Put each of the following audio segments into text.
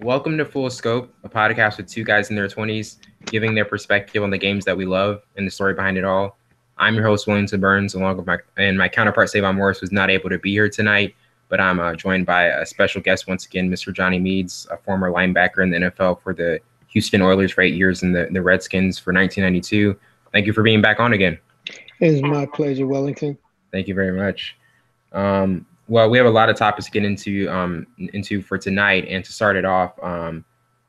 Welcome to Full Scope, a podcast with two guys in their 20s giving their perspective on the games that we love and the story behind it all. I'm your host, Williamson Burns, along with my counterpart, Savon Morris, was not able to be here tonight, but I'm joined by a special guest once again, Mr. Johnny Meads, a former linebacker in the NFL for the Houston Oilers for 8 years and the Redskins for 1992. Thank you for being back on again. It is my pleasure, Wellington. Thank you very much. Well, we have a lot of topics to get into for tonight, and to start it off,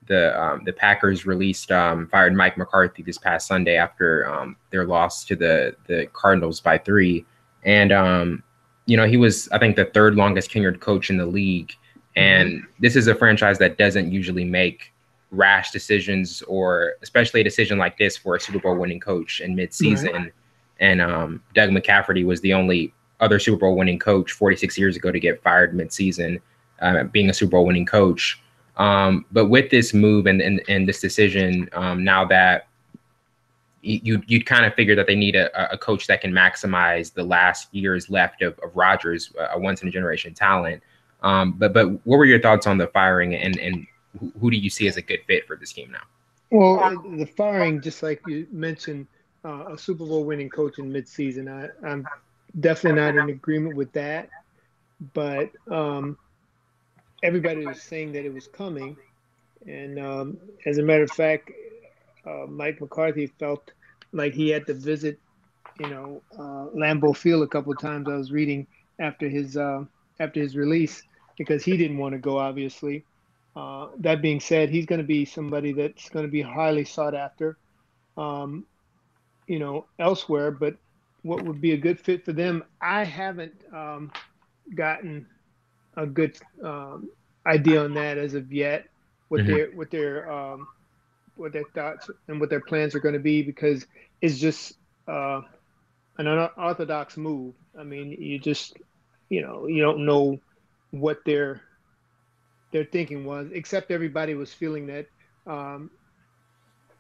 the Packers fired Mike McCarthy this past Sunday after their loss to the Cardinals by 3, and he was, I think, the third longest tenured coach in the league, and this is a franchise that doesn't usually make rash decisions, or especially a decision like this for a Super Bowl winning coach in midseason. Right. And Doug McCafferty was the only other Super Bowl winning coach 46 years ago to get fired midseason, being a Super Bowl winning coach. But with this move and this decision, now that you'd kind of figure that they need a coach that can maximize the last years left of Rodgers, a once in a generation talent. But what were your thoughts on the firing, and who do you see as a good fit for this team now? Well, the firing, just like you mentioned, a Super Bowl winning coach in midseason, I'm definitely not in agreement with that, but everybody was saying that it was coming, and as a matter of fact, Mike McCarthy felt like he had to visit, Lambeau Field a couple of times. I was reading after his release, because he didn't want to go, obviously. That being said, he's going to be somebody that's going to be highly sought after, elsewhere, but what would be a good fit for them, I haven't gotten a good idea on that as of yet. What their thoughts and what their plans are going to be, because it's just an unorthodox move. I mean, you just you don't know what their thinking was, except everybody was feeling that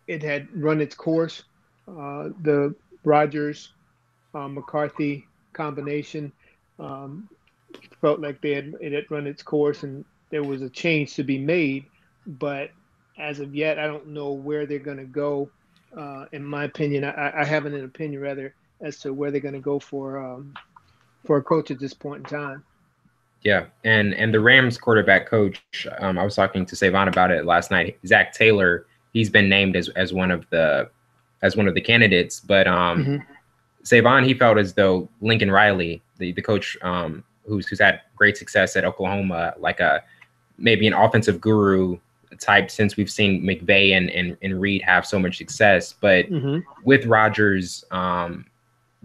it had run its course. The Rodgers McCarthy combination felt like it had run its course and there was a change to be made, but as of yet, I don't know where they're going to go. In my opinion, I haven't an opinion rather as to where they're going to go for a coach at this point in time. Yeah, and the Rams quarterback coach, I was talking to Savon about it last night. Zach Taylor, he's been named as one of the candidates, but Savon, he felt as though Lincoln Riley, the coach who's had great success at Oklahoma, like maybe an offensive guru type, since we've seen McVay and Reed have so much success. But with Rodgers,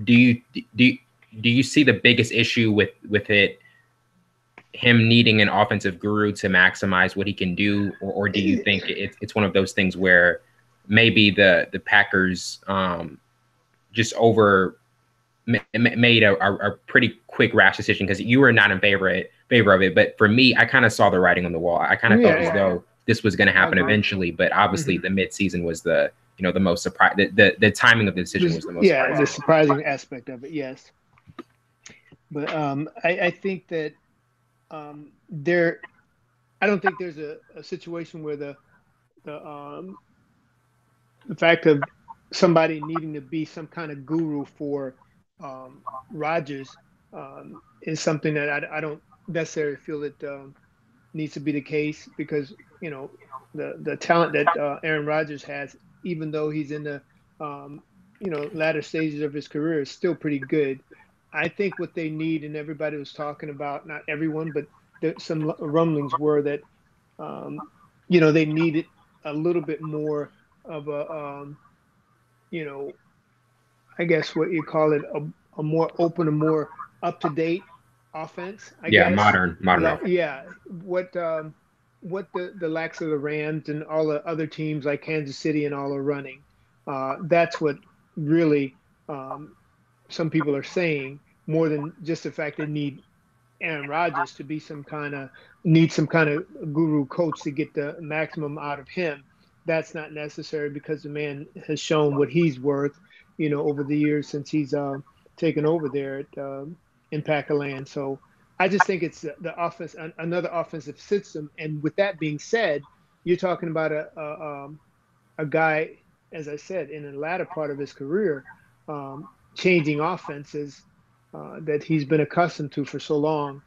do you see the biggest issue with him needing an offensive guru to maximize what he can do, or do you think it's one of those things where maybe the Packers just made a pretty quick rash decision, because you were not in favor of it, but for me, I kind of saw the writing on the wall. I kind of felt as though this was going to happen eventually, but obviously the midseason was the most surprise. The timing of the decision was the most surprising. The surprising aspect of it, yes. But I think that I don't think there's a situation where the fact of somebody needing to be some kind of guru for Rodgers is something that I don't necessarily feel that needs to be the case, because the talent that Aaron Rodgers has, even though he's in the latter stages of his career, is still pretty good. I think what they need, and everybody was talking about, not everyone, but some rumblings were that they needed a little bit more of a I guess what you call it, a more open, a more up-to-date offense. I guess. Modern. Yeah, what the likes of the Rams and all the other teams like Kansas City and all are running. That's what really some people are saying, more than just the fact they need Aaron Rodgers to be some kind of guru coach to get the maximum out of him. That's not necessary, because the man has shown what he's worth, over the years since he's taken over there in Pack-a-Land. So I just think it's the offense, another offensive system. And with that being said, you're talking about a guy, as I said, in the latter part of his career, changing offenses that he's been accustomed to for so long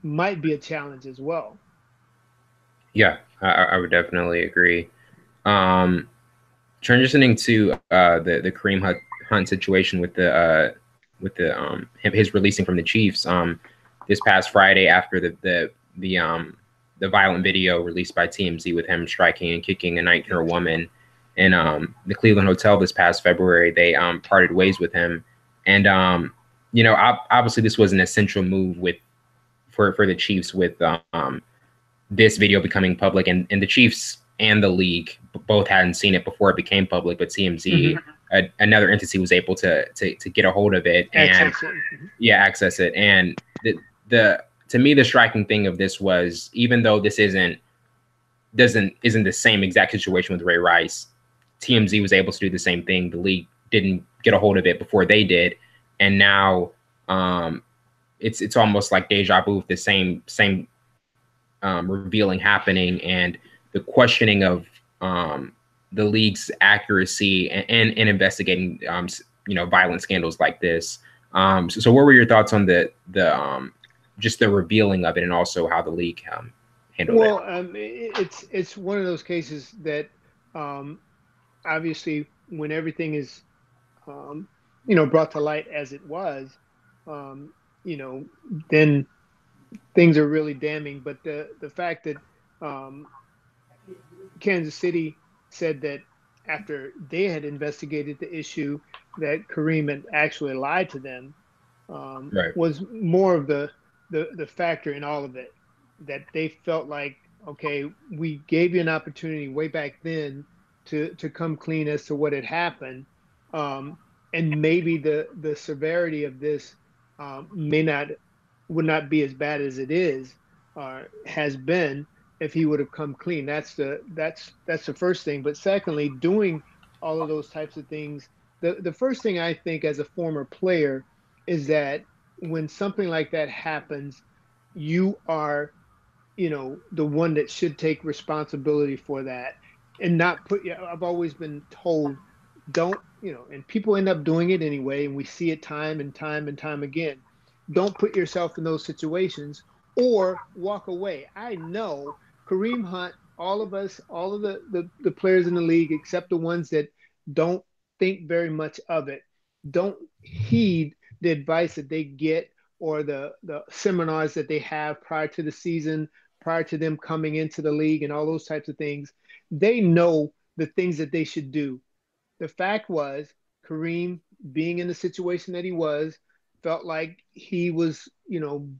might be a challenge as well. Yeah, I would definitely agree. Um, Transitioning to the Kareem Hunt situation with his releasing from the Chiefs this past Friday after the violent video released by TMZ with him striking and kicking a 19-year-old woman in the Cleveland hotel this past February. They parted ways with him, and obviously this was an essential move for the Chiefs with this video becoming public, and the Chiefs and the league both hadn't seen it before it became public, but TMZ, another entity, was able to get a hold of it and Access it. access it. And the to me, the striking thing of this was, even though this isn't the same exact situation with Ray Rice, TMZ was able to do the same thing. The league didn't get a hold of it before they did, and now it's almost like deja vu, the same revealing happening, and the questioning of the league's accuracy and investigating violent scandals like this. So what were your thoughts on the just the revealing of it, and also how the league handled it? Well, it's one of those cases that um, obviously when everything is brought to light as it was, um, you know, then things are really damning. But the fact that um, Kansas City said that after they had investigated the issue, that Kareem had actually lied to them, Right. was more of the factor in all of it. That they felt like, okay, we gave you an opportunity way back then to come clean as to what had happened, um, and maybe the severity of this may not would not be as bad as it is has been if he would have come clean. That's the first thing. But secondly, doing all of those types of things, the first thing I think as a former player is that when something like that happens, you are, the one that should take responsibility for that and not put. I've always been told, don't, and people end up doing it anyway, and we see it time and time and time again. Don't put yourself in those situations or walk away. I know Kareem Hunt, all of us, all of the players in the league, except the ones that don't think very much of it, don't heed the advice that they get or the seminars that they have prior to the season, prior to them coming into the league and all those types of things. They know the things that they should do. The fact was, Kareem, being in the situation that he was, felt like he was,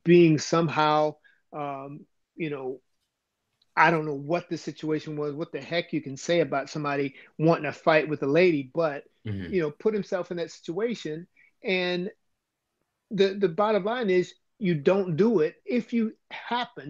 being somehow, um, you know, I don't know what the situation was, what the heck you can say about somebody wanting to fight with a lady, but, Mm-hmm. put himself in that situation. And the bottom line is, you don't do it if you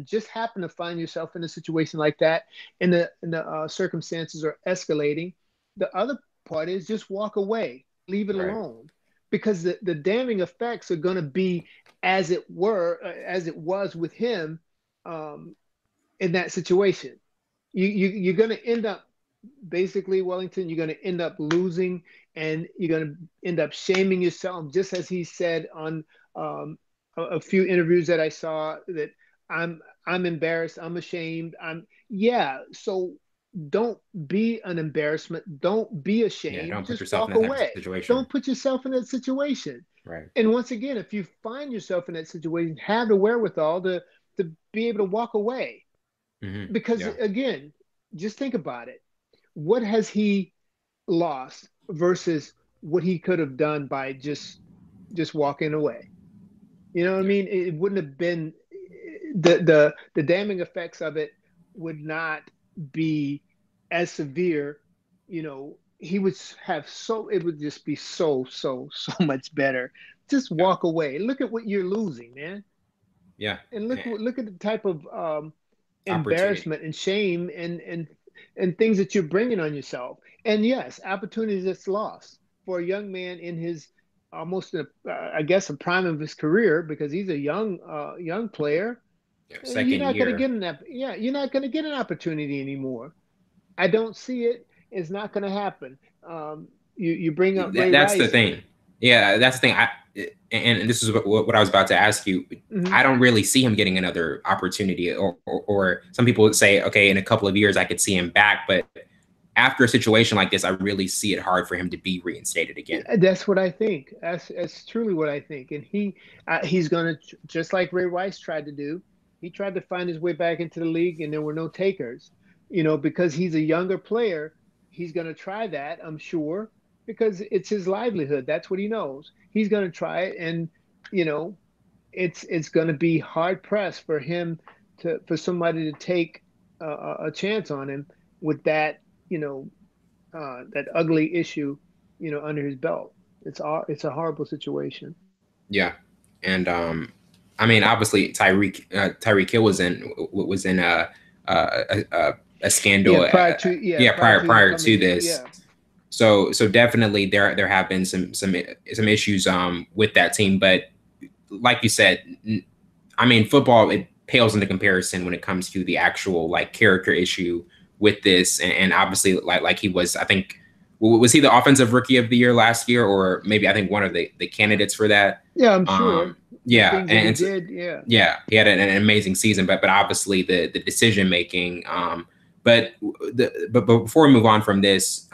just happen to find yourself in a situation like that, and the circumstances are escalating. The other part is just walk away, leave it Right. alone, because the damning effects are going to be as it was with him, um, in that situation. You're going to end up, basically, Wellington, you're going to end up losing, and you're going to end up shaming yourself, just as he said on a few interviews that I saw, that I'm embarrassed, I'm ashamed. Yeah. So don't be an embarrassment. Don't be Yeah. ashamed. Don't put Just yourself in walk that type of away. situation. Don't put yourself in that situation. Right. And once again, if you find yourself in that situation, have the wherewithal to be able to walk away. Mm-hmm. Because Yeah. again, just think about it. What has he lost versus what he could have done by just walking away? You know what I Yeah. mean? It wouldn't have been the damning effects of it would not be as severe. He would have it would just be so much better. Just Yeah. walk away. Look at what you're losing, man. Yeah. And Eh, look at the type of Opportunity. embarrassment and shame and things that you're bringing on yourself. And yes, opportunities that's lost for a young man in his almost I guess a prime of his career, because he's a young player. You're second not going to year. get you're not going to get an opportunity anymore. I don't see it. It's not going to happen. You bring up Ray That's the Rice. thing. Yeah, that's the thing. And this is what I was about to ask you. Mhm. I don't really see him getting another opportunity, or some people would say, okay, in a couple of years I could see him back, but after a situation like this, I really see it hard for him to be reinstated again. Yeah, that's what I think. That's truly what I think. And he's going to, just like Ray Rice tried to do. He tried to find his way back into the league, and there were no takers. Because he's a younger player, he's going to try that, I'm sure, because it's his livelihood. That's what he knows. He's going to try it, and you know, it's going to be hard pressed for him for somebody to take a chance on him with that, that ugly issue, under his belt. It's a horrible situation. Yeah, and I mean, obviously Tyreek Hill was in a scandal. Yeah, Prior to him prior coming to in, this. yeah. So definitely there have been some issues with that team, but like you said, I mean, football, it pales into comparison when it comes to the actual like character issue with this, and obviously like he was, I think, was he the offensive rookie of the year last year, or maybe I think one of the candidates for that. Yeah, I'm sure the Yeah, things that he did. Yeah. yeah, he had an amazing season, but obviously the decision making. But before we move on from this,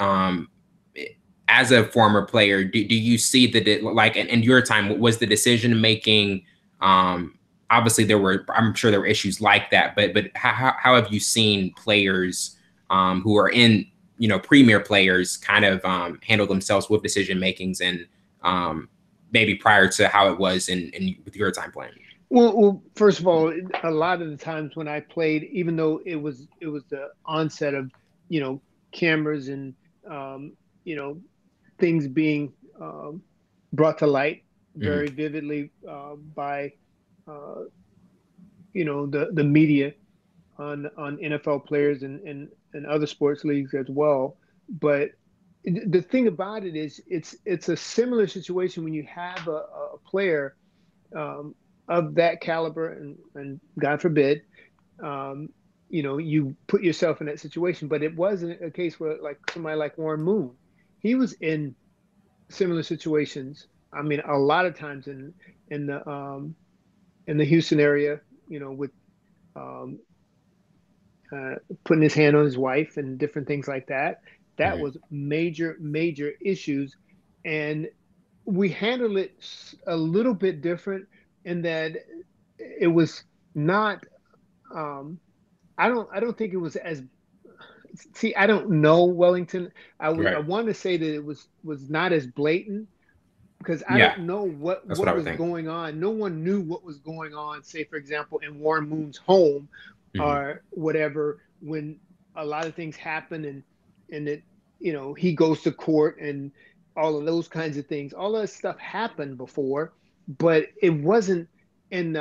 as a former player, do you see that it, like in your time, was the decision making? Obviously, I'm sure there were issues like that, but how have you seen players who are in, premier players kind of handle themselves with decision makings, and maybe prior to how it was in with your time playing? Well, first of all, a lot of the times when I played, even though it was the onset of, cameras and, you know things being, brought to light Mm-hmm. very vividly, by, uh, the media on NFL players and other sports leagues as well. But the thing about it is, it's a similar situation when you have a player, um, of that caliber, and God forbid, um, you put yourself in that situation. But it wasn't a case where, like, somebody like Warren Moon, he was in similar situations. I mean, a lot of times in the in the Houston area, with, um, putting his hand on his wife and different things like that. That Mm-hmm. was major, major issues, and we handled it a little bit different in that it was not. Um, I don't think it was as. See, I don't know Wellington. I Right. want to say that it was not as blatant, because I Yeah, don't know what that's what I what would was think. going on. No one knew what was going on. Say, for example, in Warren Moon's home, Mm-hmm. or whatever, when a lot of things happen, and it, he goes to court and all of those kinds of things. All that stuff happened before, but it wasn't in.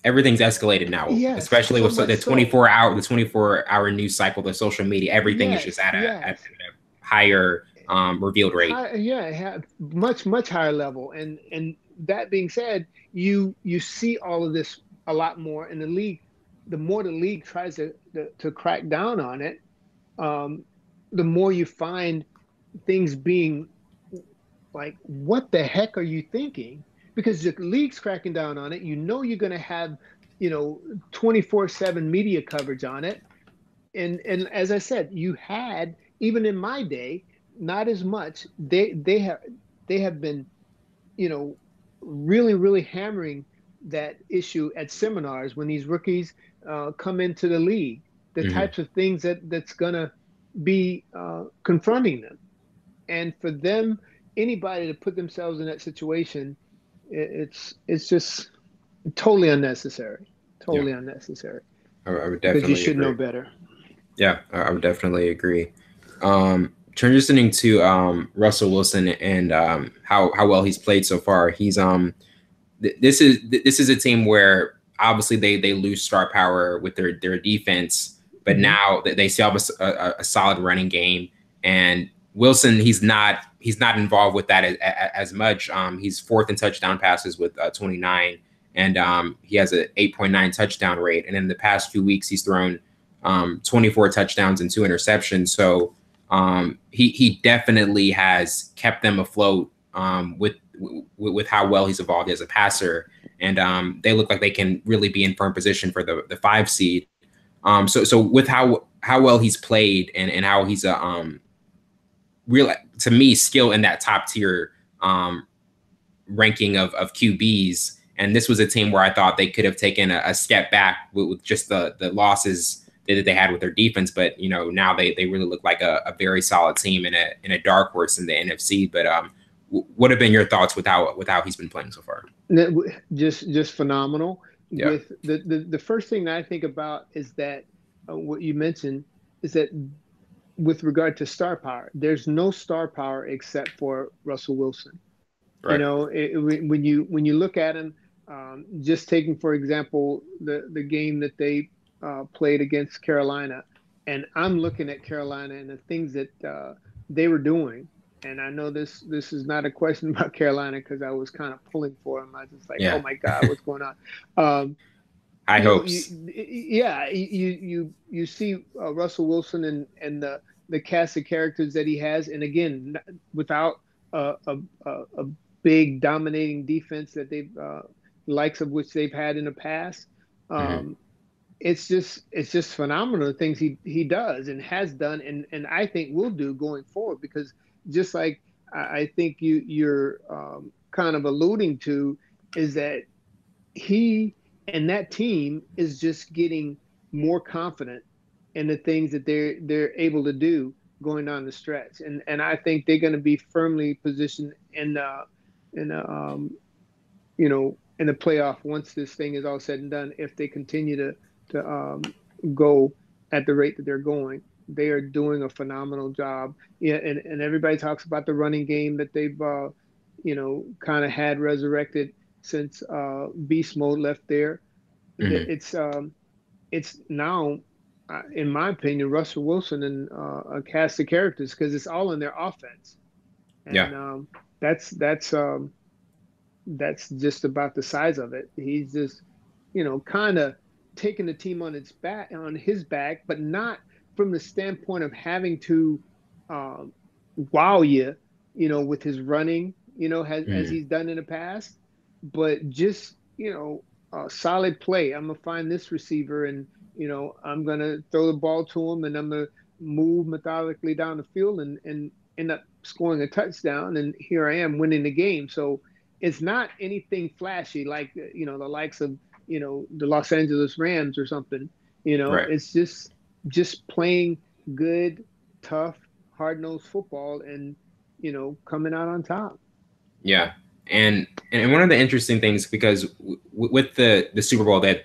Everything's escalated now, Yes, especially so with much the so. 24-hour news cycle, the social media. Everything is just Yes, at yes. a higher revealed rate. High, yeah, much higher level. And that being said, you see all of this a lot more in the league. The more the league tries to crack down on it, um, the more you find things being like, what the heck are you thinking? Because the league's cracking down on it. You're going to have, 24/7 media coverage on it. And as I said, you had, even in my day, not as much. They have been, you know really, really hammering that issue at seminars when these rookies, come into the league. The Mm-hmm. types of things that's gonna be, confronting them, and for them, anybody to put themselves in that situation, it's just totally unnecessary. Yeah, Totally unnecessary, I would because you definitely should know agree. better. Yeah, I would definitely agree. Transitioning to Russell Wilson and how well he's played so far. This is a team where obviously they lose star power with their defense, but Hmm. now they still have a solid running game. And Wilson, he's not involved with that as much. He's fourth in touchdown passes with 29, and he has a 8.9 touchdown rate. And in the past 2 weeks, he's thrown 24 touchdowns and 2 interceptions. So he definitely has kept them afloat with how well he's evolved as a passer. And they look like they can really be in firm position for the 5 seed. So with how well he's played and how he's real, to me, still in that top tier ranking of QBs. And this was a team where I thought they could have taken a step back with just the losses that they had with their defense. But, now they really look like a very solid team in a dark horse in the NFC. But what have been your thoughts with how he's been playing so far? Just phenomenal. Yeah. With the first thing that I think about is that what you mentioned is that with regard to star power, there's no star power except for Russell Wilson. Right. When you look at him, just taking, for example, the game that they played against Carolina, and I'm looking at Carolina and the things that they were doing. And I know this is not a question about Carolina because I was kind of pulling for them. I was just like, Yeah. Oh my God, what's going on? High hopes. You see Russell Wilson and the cast of characters that he has, and again, without a big dominating defense that they've likes of which they've had in the past. It's just phenomenal the things he does and has done and I think will do going forward, because just like I think you're kind of alluding to, is that he and that team is just getting more confident in the things that they're able to do going down the stretch, and I think they're going to be firmly positioned in the playoff once this thing is all said and done. If they continue to go at the rate that they're going, they are doing a phenomenal job. Yeah, and everybody talks about the running game that they've kind of had resurrected since beast mode left there. It's now, in my opinion, Russell Wilson and a cast of characters, because it's all in their offense. And that's just about the size of it. He's just, kind of taking the team on his back, but not from the standpoint of having to wow you, with his running, as he's done in the past, but just, solid play. I'm gonna find this receiver and, I'm gonna throw the ball to him and I'm gonna move methodically down the field and end up scoring a touchdown. And here I am winning the game. So it's not anything flashy like, the likes of, the Los Angeles Rams or something. Right. It's just playing good, tough, hard-nosed football and, coming out on top. Yeah. And one of the interesting things, because with the Super Bowl that,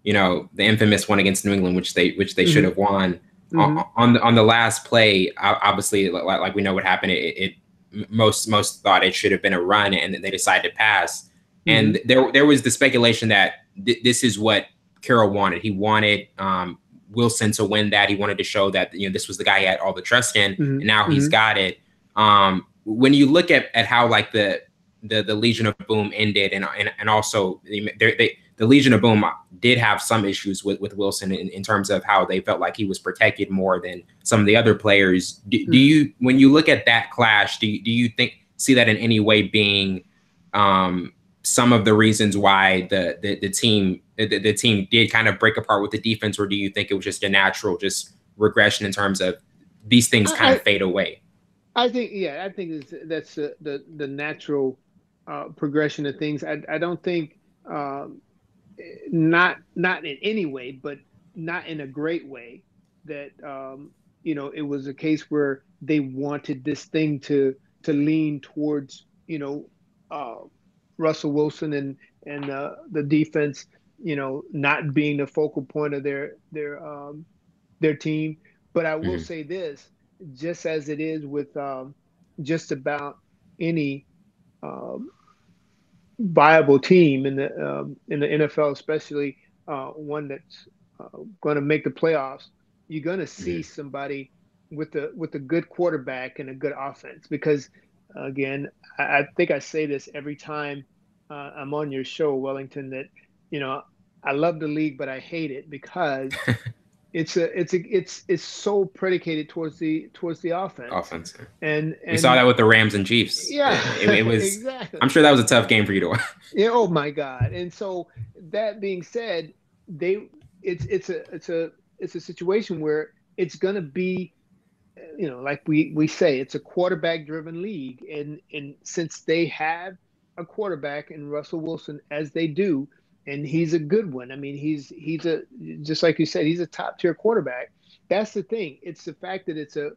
the infamous one against New England, which they should have won, on the last play, obviously, like we know what happened. Most thought it should have been a run, and they decided to pass. And there was the speculation that this is what Carroll wanted. He wanted Wilson to win that. He wanted to show that this was the guy he had all the trust in, and now he's got it. When you look at how like the Legion of Boom ended, and also the Legion of Boom did have some issues with Wilson in terms of how they felt like he was protected more than some of the other players. Do you, when you look at that clash, do you see that in any way being some of the reasons why the team did kind of break apart with the defense, or do you think it was just a natural just regression in terms of these things kind of fade away? I think that's the natural progression of things. I don't think not in any way, but not in a great way, that it was a case where they wanted this thing to lean towards Russell Wilson and the defense not being the focal point of their team. But I will say this, just as it is with just about any viable team in the NFL, especially one that's going to make the playoffs, you're going to see somebody with a good quarterback and a good offense. Because again, I think I say this every time I'm on your show, Wellington, that you know I love the league, but I hate it because it's so predicated towards the offense, Offense. We saw and that with the Rams and Chiefs. yeah, It was. I'm exactly. sure that was a tough game for you to watch. Yeah, oh my God. And so that being said, they it's a situation where it's gonna be, like we say, it's a quarterback driven league. And since they have a quarterback in Russell Wilson as they do, and he's a good one. I mean, he's a just like you said, he's a top tier quarterback. That's the thing. It's the fact that it's a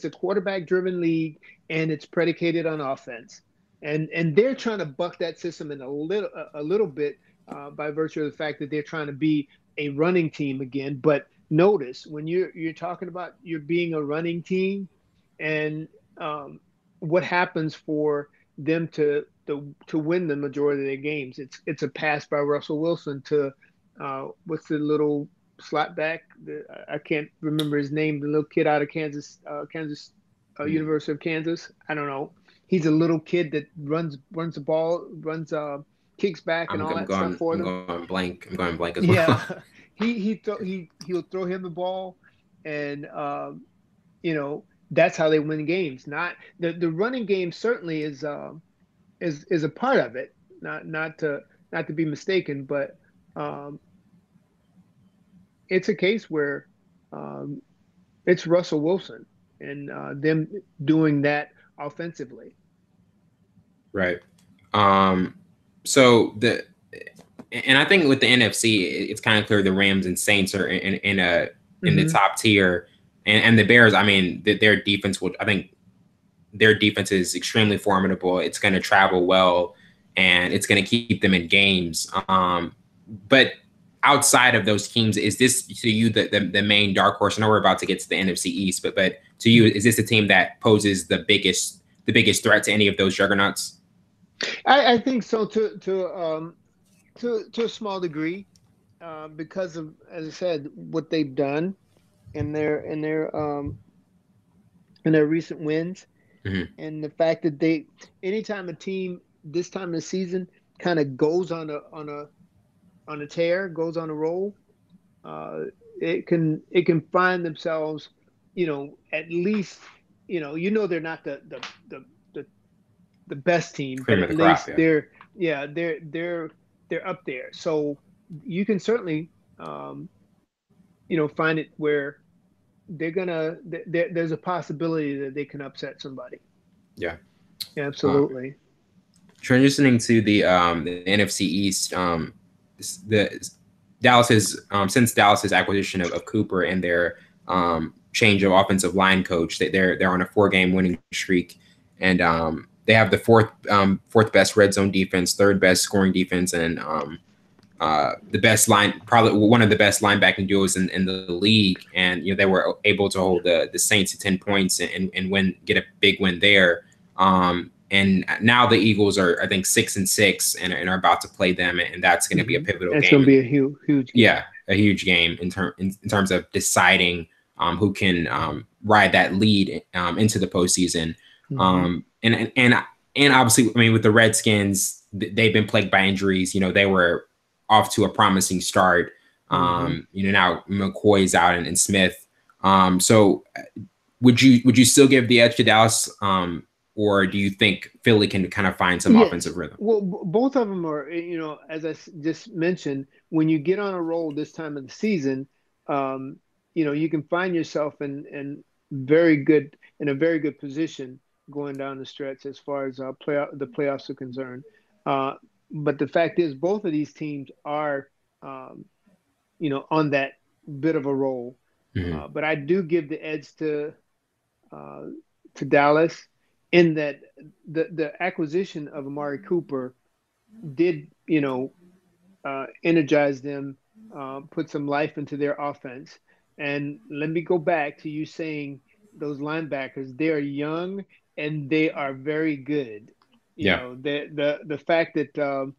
quarterback driven league and it's predicated on offense. And they're trying to buck that system in a little bit by virtue of the fact that they're trying to be a running team again. But notice when you're talking about you're being a running team, and what happens for them to win the majority of their games. It's a pass by Russell Wilson to what's the little slot back? I can't remember his name. The little kid out of Kansas, University of Kansas. I don't know. He's a little kid that runs the ball, kicks back and all that stuff for them. I'm going blank as well. Yeah, he'll throw him the ball, and that's how they win games. Not the running game certainly is a part of it. Not to be mistaken, but it's a case where it's Russell Wilson and them doing that offensively. Right. So and I think with the NFC, it's kind of clear the Rams and Saints are in the top tier, and the Bears. I mean, their defense will. I think their defense is extremely formidable. It's going to travel well, and it's going to keep them in games. But outside of those teams, is this to you the main dark horse? I know we're about to get to the NFC East, but to you, is this a team that poses the biggest threat to any of those juggernauts? I think so to a small degree, because of, as I said, what they've done in their recent wins, and the fact that anytime a team this time of the season kind of goes on a tear, goes on a roll, it can find themselves, at least, they're not the best team, but at least they're up there. So you can certainly find it where there's a possibility that they can upset somebody. Yeah, absolutely. Transitioning to the NFC East, the Dallas's since Dallas's acquisition of Cooper and their change of offensive line coach, they're on a 4-game winning streak, and they have the fourth best red zone defense, third best scoring defense, and the best probably one of the best linebacking duos in the league. And they were able to hold the Saints to 10 points and get a big win there. And now the Eagles are, I think, 6-6 and are about to play them, and that's going to be a pivotal game. It's going to be a huge game. Yeah, a huge game in terms of deciding who can ride that lead into the postseason. And obviously, I mean, with the Redskins, they've been plagued by injuries. They were off to a promising start. Now McCoy's out and Smith. So would you still give the edge to Dallas? Or do you think Philly can kind of find some offensive rhythm? Well, both of them are, as I just mentioned, when you get on a roll this time of the season, you can find yourself in a very good position going down the stretch as far as the playoffs are concerned. But the fact is, both of these teams are, on that bit of a roll. But I do give the edge to Dallas, in that the acquisition of Amari Cooper did, energize them, put some life into their offense. And let me go back to you saying those linebackers, they are young and they are very good. The fact that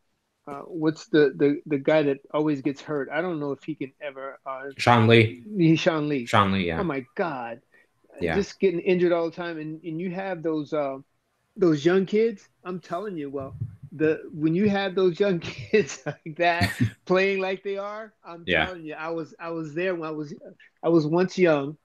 what's the guy that always gets hurt? I don't know if he can ever. Sean Lee. Sean Lee. Yeah. Oh my God. Yeah. Just getting injured all the time, and you have those young kids. I'm telling you, well, when you have those young kids like that playing like they are, I'm Yeah. telling you, I was there when I was once young,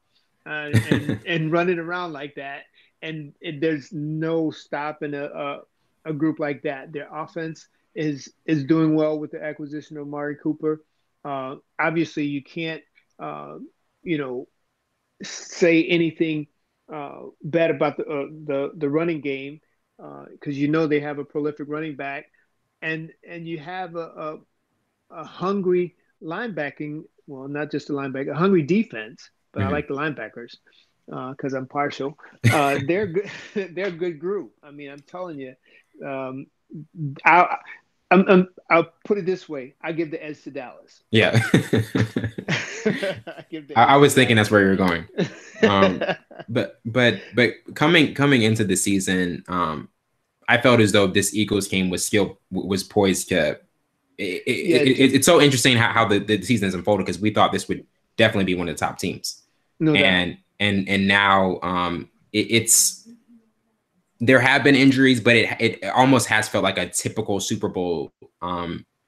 and running around like that, and there's no stopping a group like that. Their offense is doing well with the acquisition of Mari Cooper. Obviously, you can't you know say anything bad about the running game because they have a prolific running back, and you have a hungry linebacking. Well, not just a linebacker, a hungry defense, but I Hmm. like the linebackers because I'm partial. They're good. They're a good group. I mean, I'm telling you. Um, I, I'll put it this way: I give the edge to Dallas. Yeah. I give the I edge to was thinking that's Dallas. where you're going. But coming into the season, I felt as though this Eagles game was poised to. Yeah, It's so interesting how the season has unfolded because we thought this would definitely be one of the top teams, no doubt. and now it's there have been injuries, but it almost has felt like a typical Super Bowl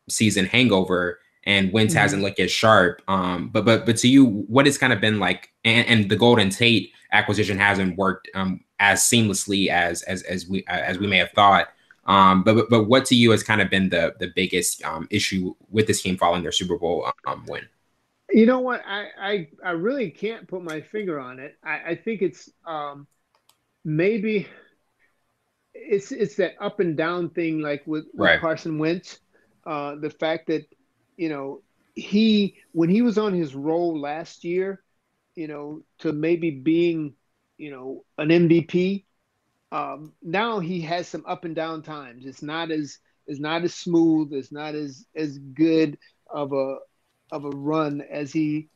season hangover, and Wentz hasn't looked as sharp. But to you, what has kind of been like, and the Golden Tate acquisition hasn't worked as seamlessly as we may have thought. But what to you has kind of been the biggest issue with this team following their Super Bowl win? You know what? I really can't put my finger on it. I think it's maybe it's that up and down thing, like with Right. Carson Wentz. The fact that he when he was on his roll last year, to maybe being an MVP. Now he has some up and down times. It's not as smooth. It's not as good of a run as he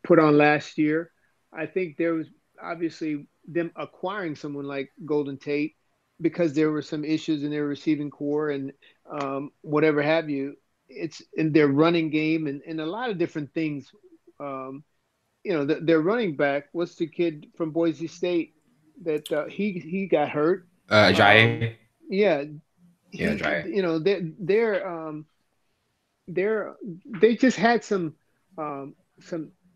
put on last year. I think there was obviously them acquiring someone like Golden Tate because there were some issues in their receiving core and whatever have you. It's in their running game and a lot of different things. Um, their running back, what's the kid from Boise State that he got hurt? Um, Jai. yeah, Yeah, he, Jai. they're they just had some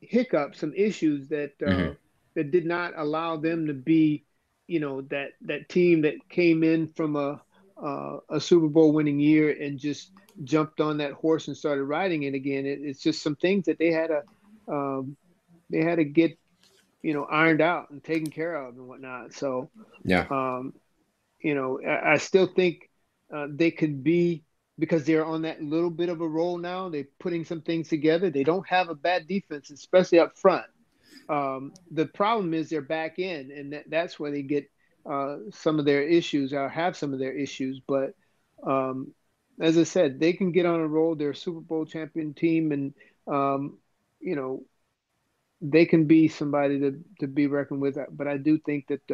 hiccups, some issues Hmm. that did not allow them to be, that team that came in from a Super Bowl winning year and just jumped on that horse and started riding it again. It's just some things that um, they had to get ironed out and taken care of and whatnot. So, Yeah. um, I still think they could be because they're on that little bit of a roll now. They're putting some things together. They don't have a bad defense, especially up front. The problem is their back end, and that's where they get some of their issues or have some of their issues. But um, as I said, they can get on a roll. They're a Super Bowl champion team, and um, you know they can be somebody to be reckoned with. But I do think that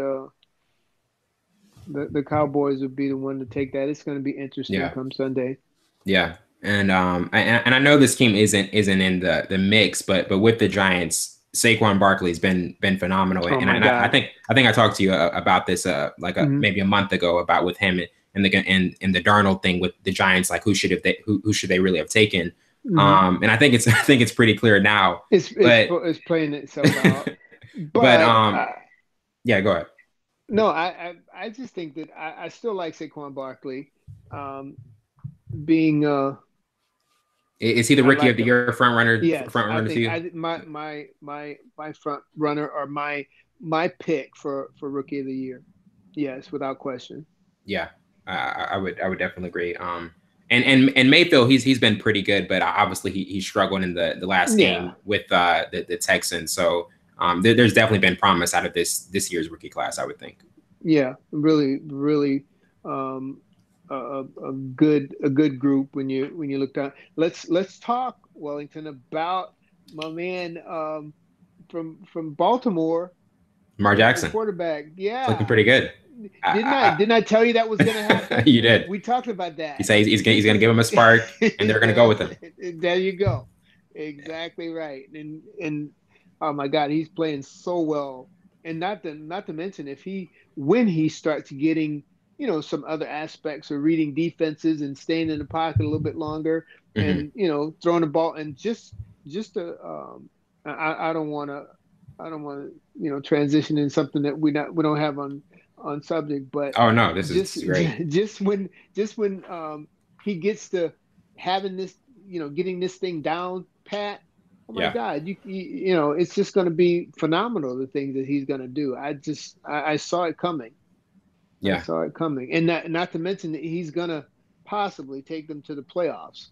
the Cowboys would be the one to take that. It's going to be interesting Yeah. come Sunday. Yeah, and I know this team isn't in the mix, but with the Giants, Saquon Barkley's been phenomenal, Oh and my I God. think I talked to you about this Hmm. maybe a month ago about with him and the Darnold thing with the Giants, like who should they really have taken? Hmm. And I think it's I think it's pretty clear now, but It's playing itself out. but But yeah, go ahead. no, I just think that I still like Saquon Barkley. Um, being Is he the I rookie of like the him. year Yes, front I runner to think you? my front runner or my pick for rookie of the year. Yes, without question. Yeah, I would definitely agree. And Mayfield he's been pretty good, but obviously he struggled in the last Yeah, game with the Texans. So there's definitely been promise out of this year's rookie class, I would think. yeah, really, really, um, a good group when you look down. Let's talk Wellington about my man from Baltimore, Lamar the Jackson, quarterback. it's looking Yeah, pretty good. didn't I tell you that was going to happen? You did. We talked about You that. say he's This gonna is give him a spark, and they're gonna go with him. there you go. Exactly right. And oh my God, he's playing so well. And not to mention if he when he starts getting some other aspects of reading defenses and staying in the pocket a little bit longer, Hmm. and throwing the ball, and just to I don't want to transition in something that we don't have on subject, but Oh no, this just is great. just when he gets to having this, getting this thing down pat. Oh my Yeah, God, it's just going to be phenomenal, the things that he's going to do. I saw it coming. I yeah, saw it coming, and not to mention that he's gonna possibly take them to the playoffs.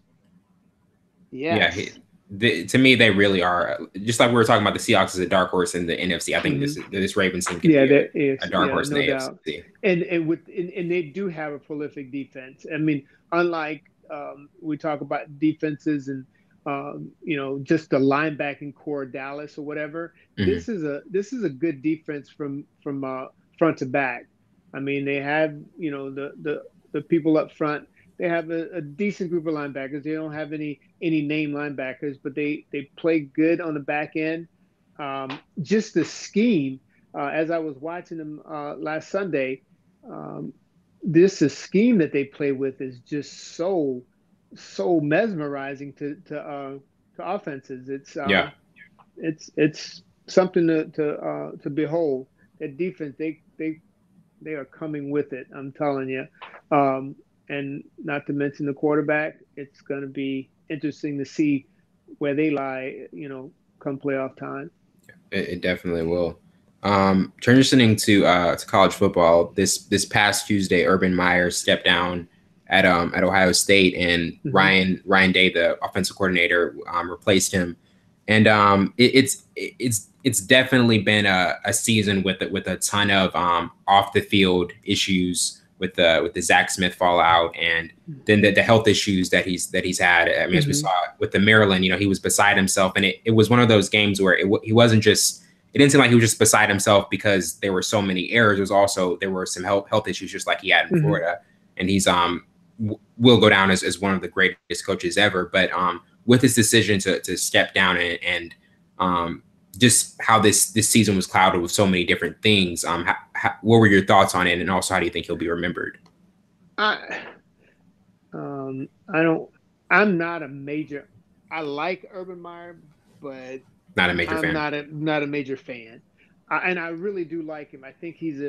yeah. Yes. To me, they really are just like we were talking about the Seahawks as a dark horse in the NFC. I think Hmm. this Ravens team can Yeah, be that a is. dark Yeah, horse in no the doubt. AFC. And they do have a prolific defense. I mean, unlike we talk about defenses and just the linebacking core of Dallas or whatever. Hmm. This is a good defense from front to back. I mean, they have the people up front. They have a decent group of linebackers. They don't have any name linebackers, but they play good on the back end. Just the scheme, as I was watching them last Sunday, um, this the scheme that they play with is just so mesmerizing to offenses. Yeah, It's something to behold. That defense, they are coming with it. I'm telling you. Um, and not to mention the quarterback, it's going to be interesting to see where they lie. Come playoff time. it definitely will. Transitioning to college football, this past Tuesday, Urban Meyer stepped down at Ohio State, and Hmm. Ryan Day, the offensive coordinator, replaced him. And it's definitely been a season with a ton of off the field issues with the Zach Smith fallout, and then the health issues that he's had. I mean, as we saw Hmm. with the Maryland, he was beside himself, and it was one of those games where he wasn't just. It didn't seem like he was just beside himself because there were so many errors. It was also there were some health issues just like he had in Hmm. Florida, and he's will go down as one of the greatest coaches ever. But with his decision to step down and just how this season was clouded with so many different things. What were your thoughts on it, and also how do you think he'll be remembered? I I don't. I'm not a major. I like Urban Meyer, but Not a major I'm fan. not a major fan. And I really do like him. I think he's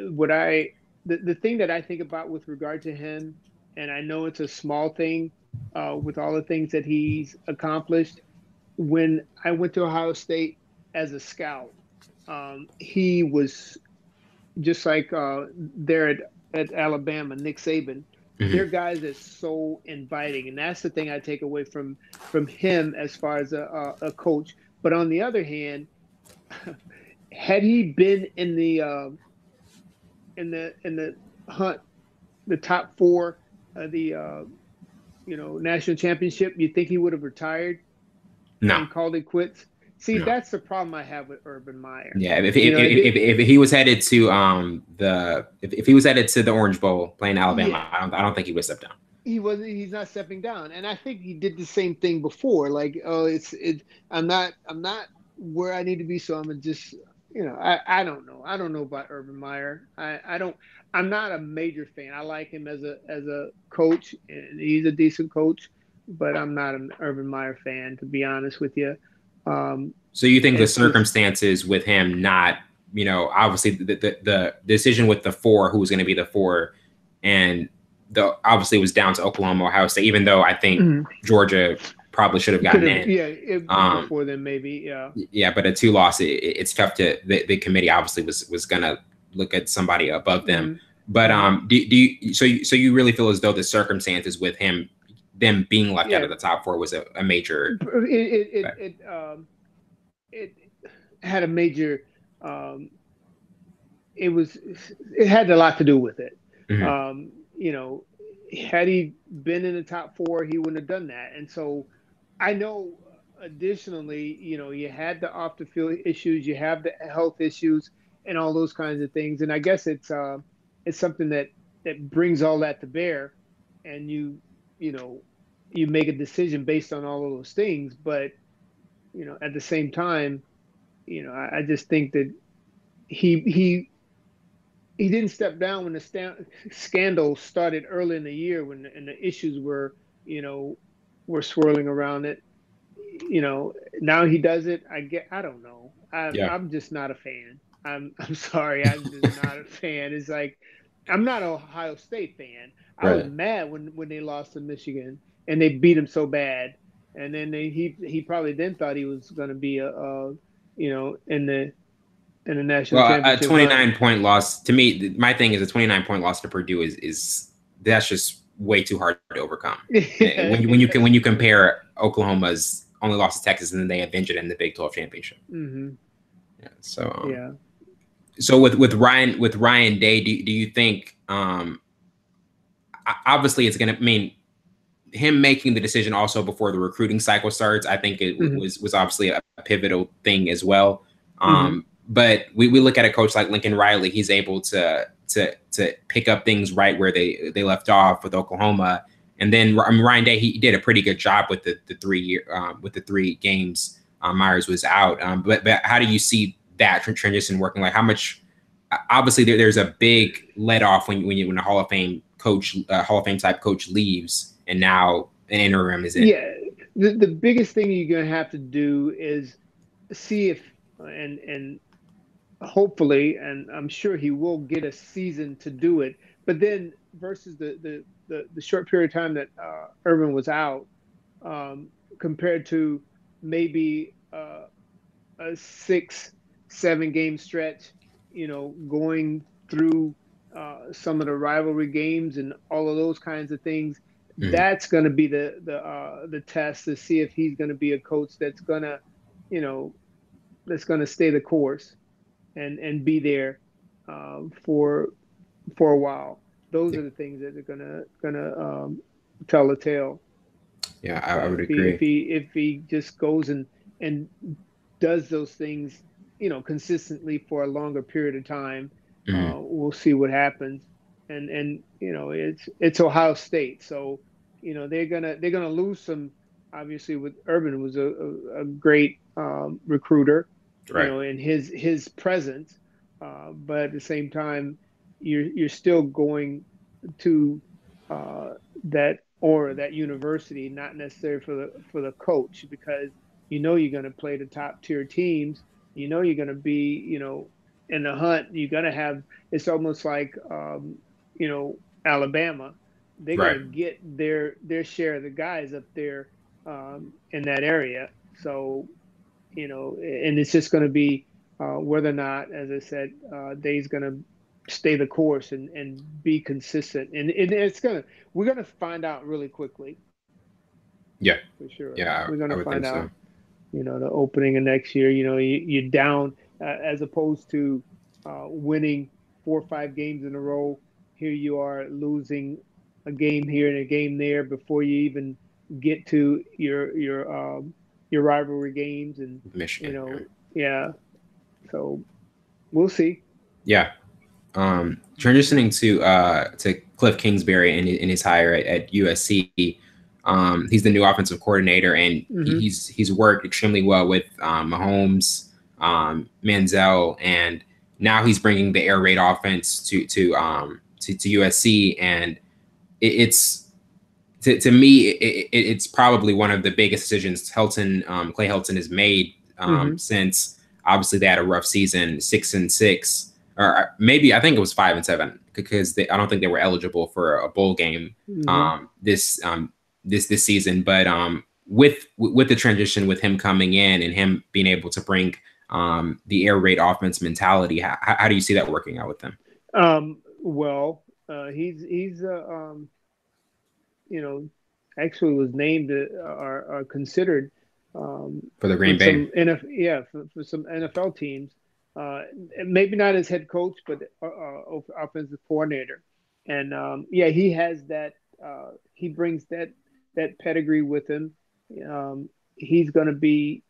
what I the thing that I think about with regard to him, and I know it's a small thing, with all the things that he's accomplished. When I went to Ohio State as a scout, he was just like there at Alabama, Nick Saban. Hmm. They're guys that's so inviting, and that's the thing I take away from him as far as a coach. But on the other hand, had he been in the hunt, the top four of the national championship, you think he would have retired No, and called it quits? See, no. that's the problem I have with Urban Meyer. Yeah, You know, if he was headed to if he was headed to the Orange Bowl playing yeah, Alabama, I don't think he would step down. he's not stepping down, and I think he did the same thing before. Like, oh, I'm not where I need to be, so I'm gonna just I don't know. I don't know about Urban Meyer. I don't. I'm not a major fan. I like him as a coach, and he's a decent coach, but I'm not an Urban Meyer fan, to be honest with you. Um, So you think the it's just circumstances with him not, obviously the decision with the four, who was going to be the four, and the obviously it was down to Oklahoma, Ohio State, even though I think Georgia probably should have could gotten have, in. yeah, Um, before then maybe, yeah. yeah, but a two loss, it's tough to the committee obviously was gonna look at somebody above them. Hmm. But Hmm. do you so you really feel as though the circumstances with them being left out Yeah, of the top four was a major it factor? it had a major um, it had a lot to do with it. Hmm. Um, you know, had he been in the top four, he wouldn't have done that. And so I know additionally, you had the off the field issues, you have the health issues and all those kinds of things. And I guess it's something that brings all that to bear, and you know you make a decision based on all of those things. But at the same time, I just think that he he didn't step down when the scandal started early in the year when and the issues were, you know, were swirling around it. You know, now he does it. I don't know. Yeah. I'm just not a fan. I'm sorry. I'm just not a fan. It's like I'm not an Ohio State fan. I was Right. mad when they lost to Michigan and they beat him so bad. And then he probably then thought he was going to be a you know in the national Well, a championship hunt. 29-point loss to me. My thing is a 29-point loss to Purdue is that's just way too hard to overcome. Yeah, When that's you true. compare Oklahoma's only loss to Texas and then they avenge it in the Big 12 championship. Hmm. Yeah. So Yeah. so with Ryan Day, do you think obviously it's gonna, I mean, him making the decision also before the recruiting cycle starts, I think it Hmm. was obviously a pivotal thing as well. Hmm. But we look at a coach like Lincoln Riley; he's able to pick up things right where they left off with Oklahoma, and then I mean, Ryan Day, he did a pretty good job with the 3 year with the 3 games Myers was out. But how do you see that transition working? Like how much? Obviously, there's a big let off when a Hall of Fame coach, Hall of Fame type coach leaves, and now an interim is in. Yeah. The biggest thing you're going to have to do is see if and hopefully, and I'm sure he will get a season to do it. But then versus the short period of time that Urban was out, um, compared to maybe a 6, 7 game stretch, you know, going through some of the rivalry games and all of those kinds of things. Mm-hmm. That's going to be the test to see if he's going to be a coach that's going to, you know, that's going to stay the course and be there for a while. Those are the things that are gonna tell the tale. Yeah, I But would agree. if he just goes and does those things, you know, consistently for a longer period of time, Mm-hmm. we'll see what happens. And you know, it's Ohio State, so you know they're gonna lose some. Obviously, with Urban was a great recruiter, you Right. know, in his presence, but at the same time, you're still going to that or that university, not necessarily for the coach, because you know you're going to play the top tier teams. You know you're going to be, you know, in the hunt. You're going to have. It's almost like, you know, Alabama. They're going Right. to get their share of the guys up there in that area. So you know, and it's just going to be whether or not, as I said, Day's going to stay the course and be consistent. And it's gonna we're gonna find out really quickly Yeah. for sure. Yeah, We're I gonna would find think so. out. You know, the opening of next year. You know, you're down as opposed to winning 4 or 5 games in a row. Here you are losing a game here and a game there before you even get to your rivalry games, and you Michigan. know, yeah. So we'll see. Yeah. Transitioning to Kliff Kingsbury in his hire at USC. He's the new offensive coordinator, and Hmm. he's worked extremely well with Mahomes, Manziel, and now he's bringing the air raid offense to USC, and it's to me it's probably one of the biggest decisions Clay Helton has made Hmm. since obviously they had a rough season, 6-6, or maybe I think it was 5-7 because I don't think they were eligible for a bowl game Hmm. this season. But with the transition, with him coming in and him being able to bring the air raid offense mentality, how do you see that working out with him Well, he's you know, actually was named or considered for the Green with Bay? some yeah, for some NFL teams. Maybe not as head coach, but offensive coordinator. And yeah, he has that. He brings that pedigree with him. He's going to be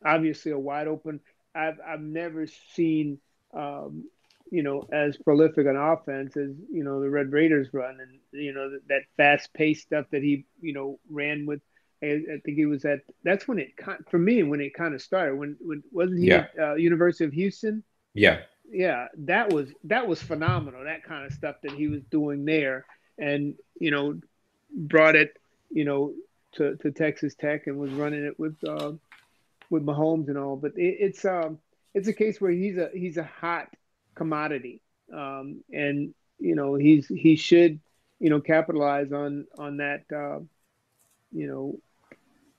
obviously a wide open. I've never seen um, you know, as prolific an offense as, you know, the Red Raiders run, and you know that fast paced stuff that he, you know, ran with. I think he was at. That's when it for me when it kind of started. When wasn't he Yeah, at University of Houston? yeah. yeah, that was phenomenal. That kind of stuff that he was doing there, and brought it, you know, to Texas Tech and was running it with Mahomes and all. But it's a case where he's a hot commodity, and he should capitalize on that you know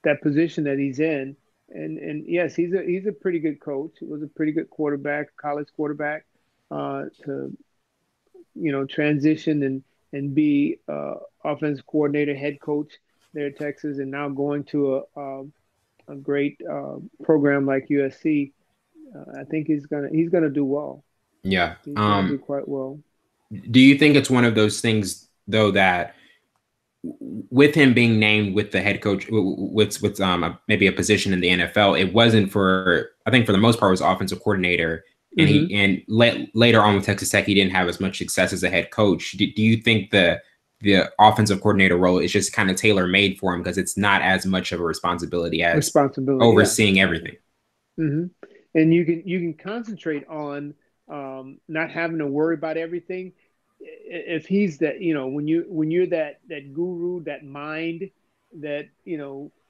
that position that he's in. And yes, he's a pretty good coach. He was a pretty good quarterback, college quarterback, to transition and be offensive coordinator, head coach there at Texas, and now going to a great program like USC. I think he's gonna do well. Yeah. He's gonna do quite well. Do you think it's one of those things though that with him being named with the head coach with maybe a position in the NFL, it wasn't for, I think for the most part, it was offensive coordinator, and Mm-hmm. later on with Texas Tech he didn't have as much success as a head coach. Do you think the offensive coordinator role is just kind of tailor made for him because it's not as much of a responsibility as Responsibility, yeah. overseeing everything? Mm-hmm. And you can concentrate on not having to worry about everything. If he's that, when you're that guru, that mind that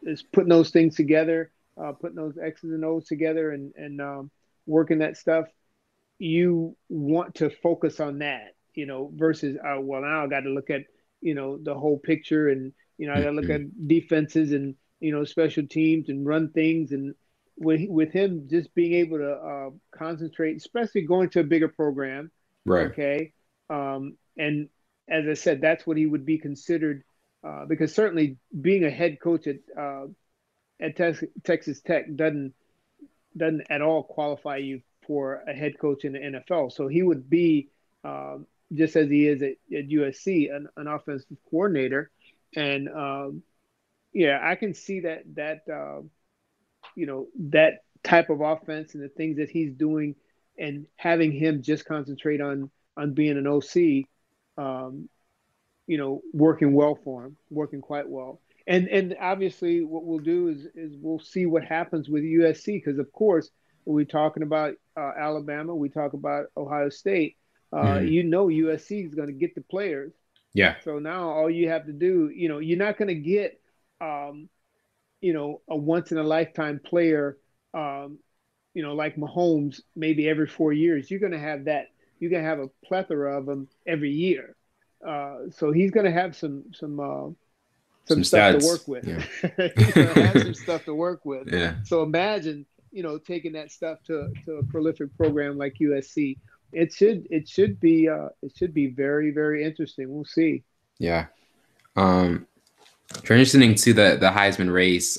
is putting those things together, putting those X's and O's together, and working that stuff, you want to focus on that, versus well, now I got to look at the whole picture, and I got to look Mhm. at defenses and special teams and run things. And with him just being able to concentrate, especially going to a bigger program, Right. okay, and as I said, that's what he would be considered, because certainly being a head coach at Texas Tech doesn't at all qualify you for a head coach in the NFL. So he would be, just as he is at USC, an offensive coordinator. And yeah, I can see that type of offense and the things that he's doing, and having him just concentrate on being an OC, um, working well for him, working quite well. And obviously, what we'll do is we'll see what happens with USC, because of course, when we're talking about Alabama, we talk about Ohio State. Mhm. USC is going to get the players. Yeah. So now all you have to do, you're not going to get, um, a once in a lifetime player, um, like Mahomes, maybe every 4 years. You're going to have that. You're going to have a plethora of them every year. So he's going to have some Some stuff to studs. work with. Yeah. He's going to have some stuff to work with. Yeah. So imagine, taking that stuff to a prolific program like USC. It should be very, very interesting. We'll see. Yeah. Um, Transitioning to the Heisman race,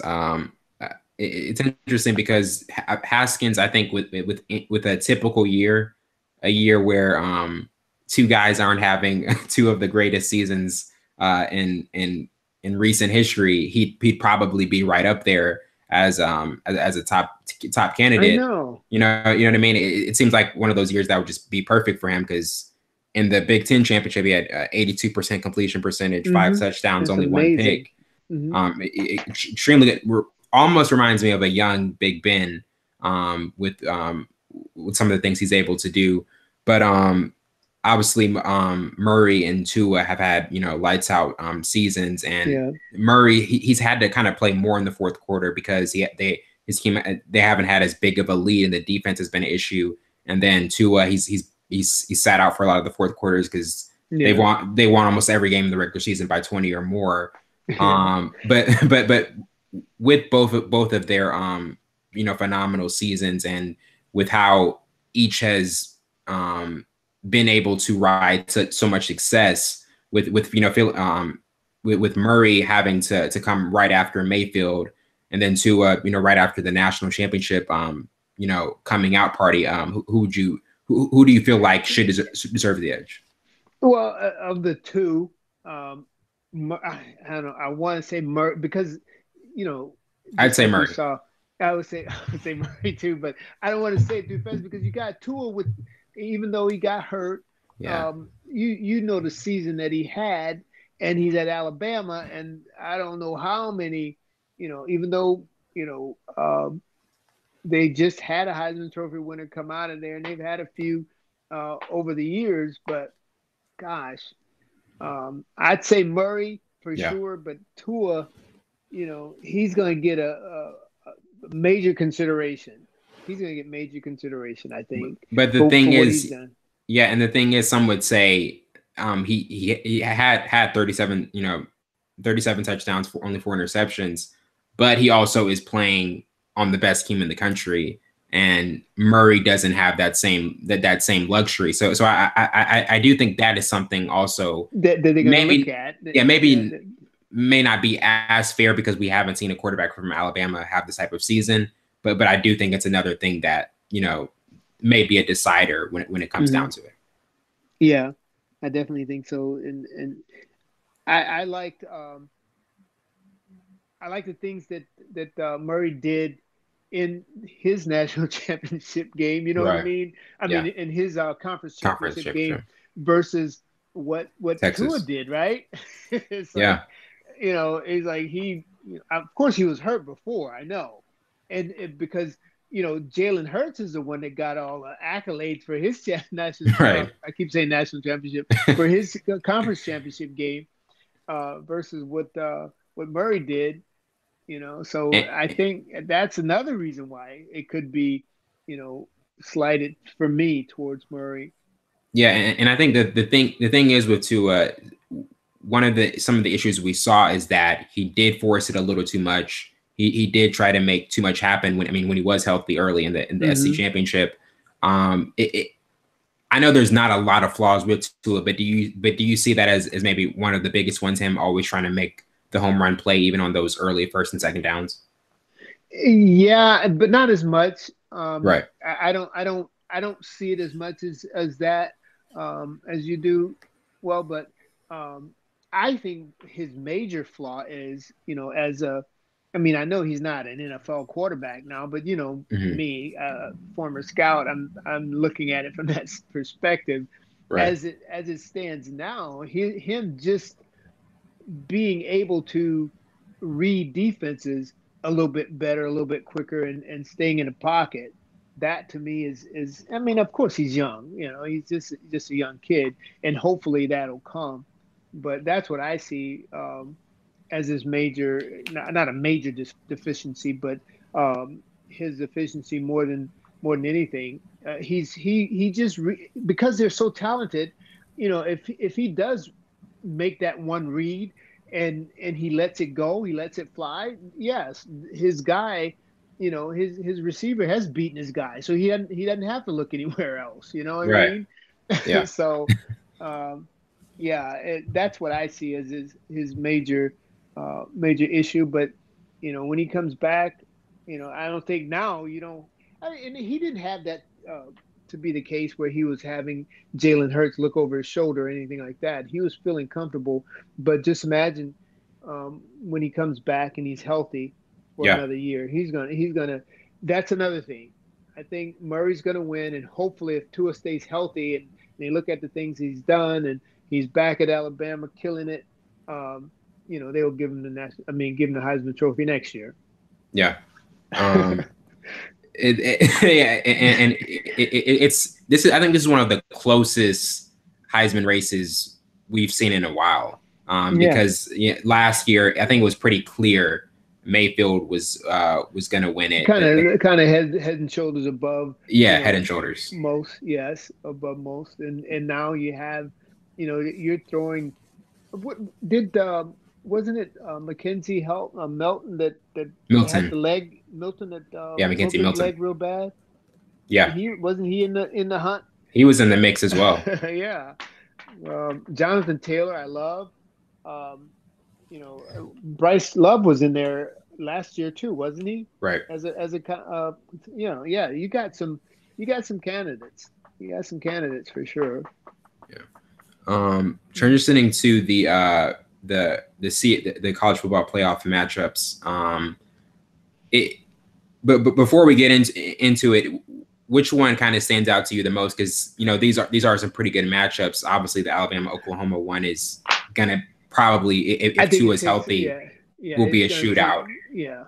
it's interesting because Haskins, I think, with a typical year, a year where two guys aren't having two of the greatest seasons in recent history, he'd probably be right up there as a top I candidate. know. You know what I mean. It seems like one of those years that would just be perfect for him because in the Big Ten championship, he had 82% completion percentage, five Hmm. touchdowns, It's only one amazing. pick. Hmm. Extremely good. Almost reminds me of a young Big Ben, with some of the things he's able to do. But obviously, Murray and Tua have had lights out seasons, and Yeah. Murray he's had to kind of play more in the fourth quarter because his team they haven't had as big of a lead, and the defense has been an issue. And then Tua he's sat out for a lot of the fourth quarters because Yeah. they won almost every game in the regular season by 20 or more. Yeah. But with both of their phenomenal seasons, and with how each has been able to ride to so much success, feel with Murray having to come right after Mayfield, and then to right after the national championship coming out party. Who do you feel like should deserve the edge? Well, of the two, I don't know. I want to say Murray because, you know, I'd just say like you Murray. saw, I would say Murray too, but I don't want to say defense because you got Tua with, even though he got hurt, Yeah. you know the season that he had, and he's at Alabama, and I don't know how many, even though you know they just had a Heisman Trophy winner come out of there, and they've had a few over the years. But gosh, I'd say Murray for Yeah. sure, but Tua, he's going to get a major consideration. He's going to get major consideration, I think, But the for thing what he's is, done. yeah, and the thing is, some would say he had 37, 37 touchdowns for only 4 interceptions, but he also is playing on the best team in the country, and Murray doesn't have that same luxury. So I do think that is something also That they're going to look maybe, at. yeah, maybe may not be as fair because we haven't seen a quarterback from Alabama have this type of season, but I do think it's another thing that may be a decider when it comes down to it. Yeah, I definitely think so. And I liked the things that Murray did in his national championship game. You know what I Right. mean? I Yeah. mean, in his conference Conference championship game championship. versus what Tua Texas. did, right? It's Yeah. like, it's like of course he was hurt before, I know, and because Jalen Hurts is the one that got all the accolades for his national. Right. I keep saying national championship for his conference championship game versus what Murray did. So And, I think that's another reason why it could be, slighted for me towards Murray. yeah, and I think that the thing is with Tua, some of the issues we saw is that he did force it a little too much. He did try to make too much happen when he was healthy early in the SC championship. I know there's not a lot of flaws with Tua, but do you see that as maybe one of the biggest ones? Him always trying to make the home run play even on those early first and second downs. Yeah, but not as much. Right. I don't see it as much as that as you do. Well, but I think his major flaw is, I mean, I know he's not an NFL quarterback now, but me, former scout, I'm looking at it from that perspective. Right. As it stands now, him just being able to read defenses a little bit better, a little bit quicker, and staying in the pocket. That to me is. I mean, of course he's young. He's just a young kid, and hopefully that'll come. But that's what I see as his major, not a major deficiency, but his deficiency more than anything. He just because they're so talented. If he does make that one read and he lets it go, he lets it fly. Yes, his guy, his receiver has beaten his guy, so he doesn't have to look anywhere else. You know what I Right. mean? Yeah. So, that's what I see as his major issue. But when he comes back, I don't think now and he didn't have that to be the case where he was having Jalen Hurts look over his shoulder or anything like that. He was feeling comfortable. But just imagine when he comes back and he's healthy for another year, he's gonna. That's another thing. I think Murray's gonna win, and hopefully, if Tua stays healthy and they look at the things he's done and he's back at Alabama killing it, they'll give him give him the Heisman Trophy next year. Yeah. It's this is I think this is one of the closest Heisman races we've seen in a while. Because last year I think it was pretty clear Mayfield was going to win it. Kind of head and shoulders above. Yeah, head and shoulders. Most, yes, above most, and now you have, you're throwing. What did wasn't it McKenzie help Melton that Milton had the leg Milton that McKenzie Milton leg real bad? Yeah, wasn't he in the hunt? He was in the mix as well. Yeah, Jonathan Taylor, I love. Bryce Love was in there last year too, wasn't he? Right. You got some candidates. You got some candidates for sure. Yeah. Transitioning to the college football playoff matchups. But before we get into it, which one kind of stands out to you the most? Because these are some pretty good matchups. Obviously, the Alabama-Oklahoma one is gonna probably, if Tua is healthy, will be a shootout. Yeah.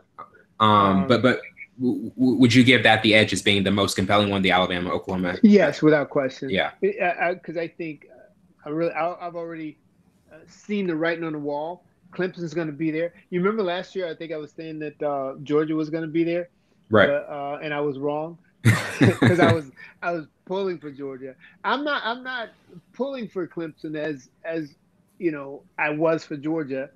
But would you give that the edge as being the most compelling one, the Alabama Oklahoma? Yes, without question. Yeah, because I think I've already seen the writing on the wall. Clemson's going to be there. You remember last year? I think I was saying that Georgia was going to be there, right. But and I was wrong because I was pulling for Georgia. I'm not pulling for Clemson as I was for Georgia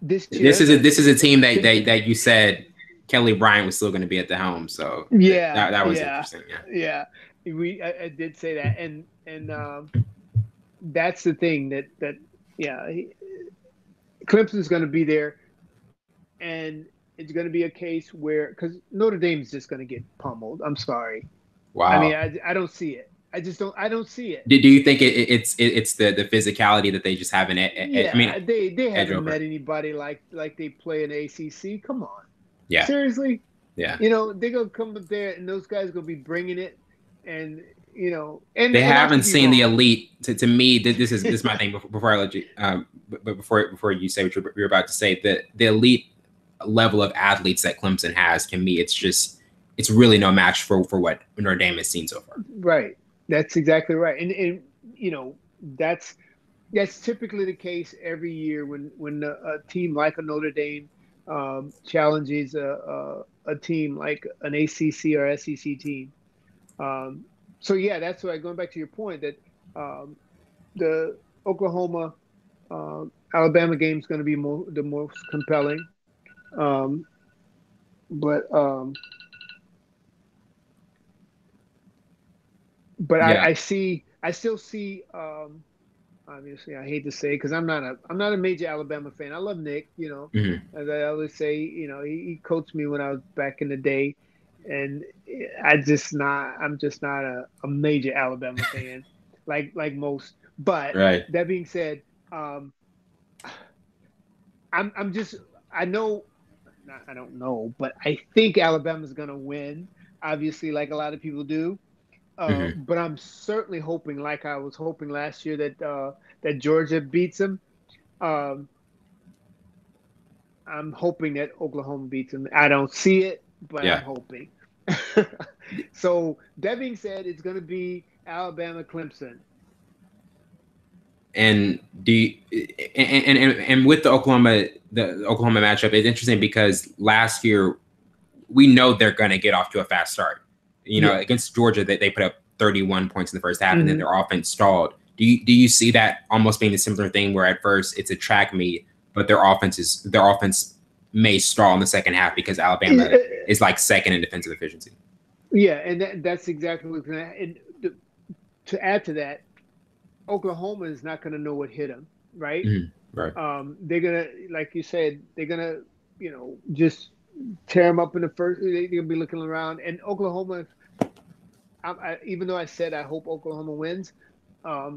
this year. This is a team that you said Kelly Bryant was still going to be at the helm. So that was interesting. Yeah. I did say that, and that's the thing that Clemson's going to be there, and it's going to be a case where because Notre Dame's just going to get pummeled. I'm sorry. Wow. I mean, I don't see it. I don't see it. Do you think it's the physicality that they just haven't? I mean, they haven't met anybody like they play in ACC. Come on. Yeah. Seriously. Yeah. They're gonna come up there, and those guys are gonna be bringing it, and and they haven't seen the elite. To me, this is my thing. Before I let you, but before you say what you're about to say, the elite level of athletes that Clemson has, to me, it's really no match for what Notre Dame has seen so far. Right. That's exactly right, and that's typically the case every year when a team like a Notre Dame challenges a team like an ACC or SEC team. So yeah, that's why going back to your point that the Oklahoma Alabama game is going to be the most compelling. But I still see. Obviously, I hate to say because I'm not a major Alabama fan. I love Nick, as I always say, he coached me when I was back in the day, and I'm just not a major Alabama fan like most. But That being said, I don't know, but I think Alabama's gonna win. Obviously, like a lot of people do. But I'm certainly hoping, like I was hoping last year, that Georgia beats them. I'm hoping that Oklahoma beats them. I don't see it, but I'm hoping. So that being said, it's going to be Alabama Clemson. And and with the Oklahoma matchup, it's interesting because last year we know they're going to get off to a fast start. Against Georgia, they put up 31 points in the first half, and then their offense stalled. Do you see that almost being a similar thing where at first it's a track meet, but their offense may stall in the second half because Alabama is like second in defensive efficiency? Yeah, and that's exactly what's going to happen. To add to that, Oklahoma is not going to know what hit them, right? Right. They're gonna, like you said, they're gonna, just tear them up in the first. They're gonna be looking around, and Oklahoma. Even though I said I hope Oklahoma wins, they're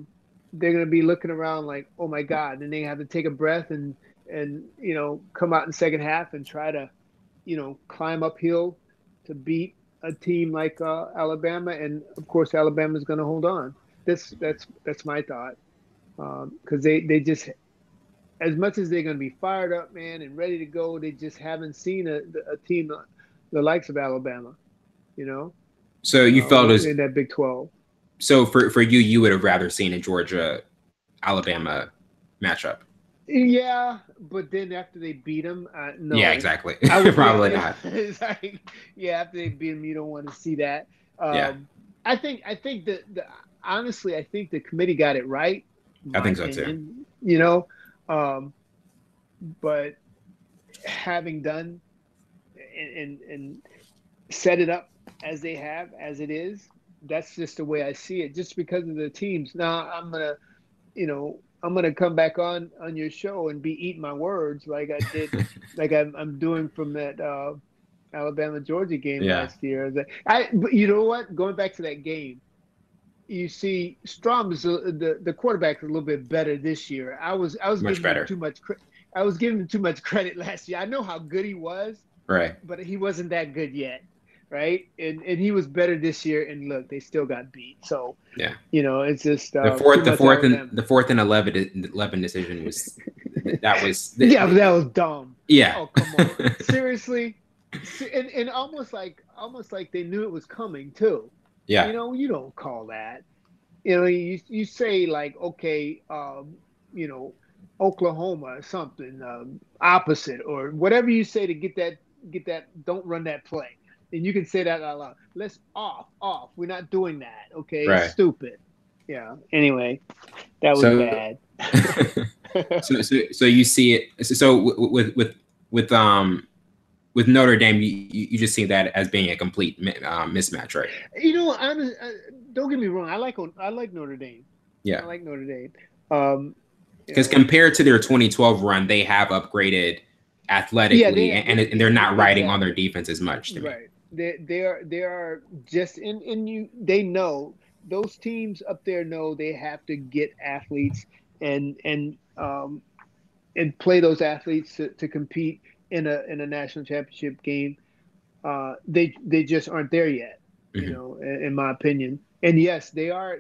going to be looking around like, oh my God, and they have to take a breath and come out in the second half and try to, climb uphill to beat a team like Alabama, and of course Alabama is going to hold on. That's my thought, because they just, as much as they're going to be fired up, man, and ready to go, they just haven't seen a team the likes of Alabama, So you felt in that Big 12. So for you would have rather seen a Georgia Alabama matchup. Yeah, but then after they beat them, no. Yeah, exactly. Probably not. It's like, after they beat them, you don't want to see that. I think that honestly, I think the committee got it right. I think so too. But having done and set it up as they have, as it is, that's just the way I see it, just because of the teams. Now I'm gonna come back on your show and be eating my words like I did, like I'm doing from that Alabama Georgia game last year. But you know what? Going back to that game, you see Strom is the quarterback is a little bit better this year. I was much better. I was giving him too much credit last year. I know how good he was, right? But he wasn't that good yet. Right, and he was better this year, and look, they still got beat. So it's just the fourth and 11 decision was that was but that was dumb. Yeah. Oh, come on, seriously. And almost like they knew it was coming too. Yeah. You know, you don't call that. You know, you say like, okay, you know, Oklahoma or something opposite or whatever you say to get that. Don't run that play, and you can say that out loud. Let's off. We're not doing that. Okay, it's Right. stupid. Yeah. Anyway, that was So, bad. so you see it. So with Notre Dame, you just see that as being a complete mismatch, right? You know, don't get me wrong. I like Notre Dame. I Yeah. like Notre Dame. Um, you Because know, compared to their 2012 run, they have upgraded yeah, athletically, and they're not riding on their exactly defense as much to me. right. They are just in you. They know those teams up there know they have to get athletes and and play those athletes to compete in a national championship game. They just aren't there yet, you Hmm. know, in my opinion. And yes, they are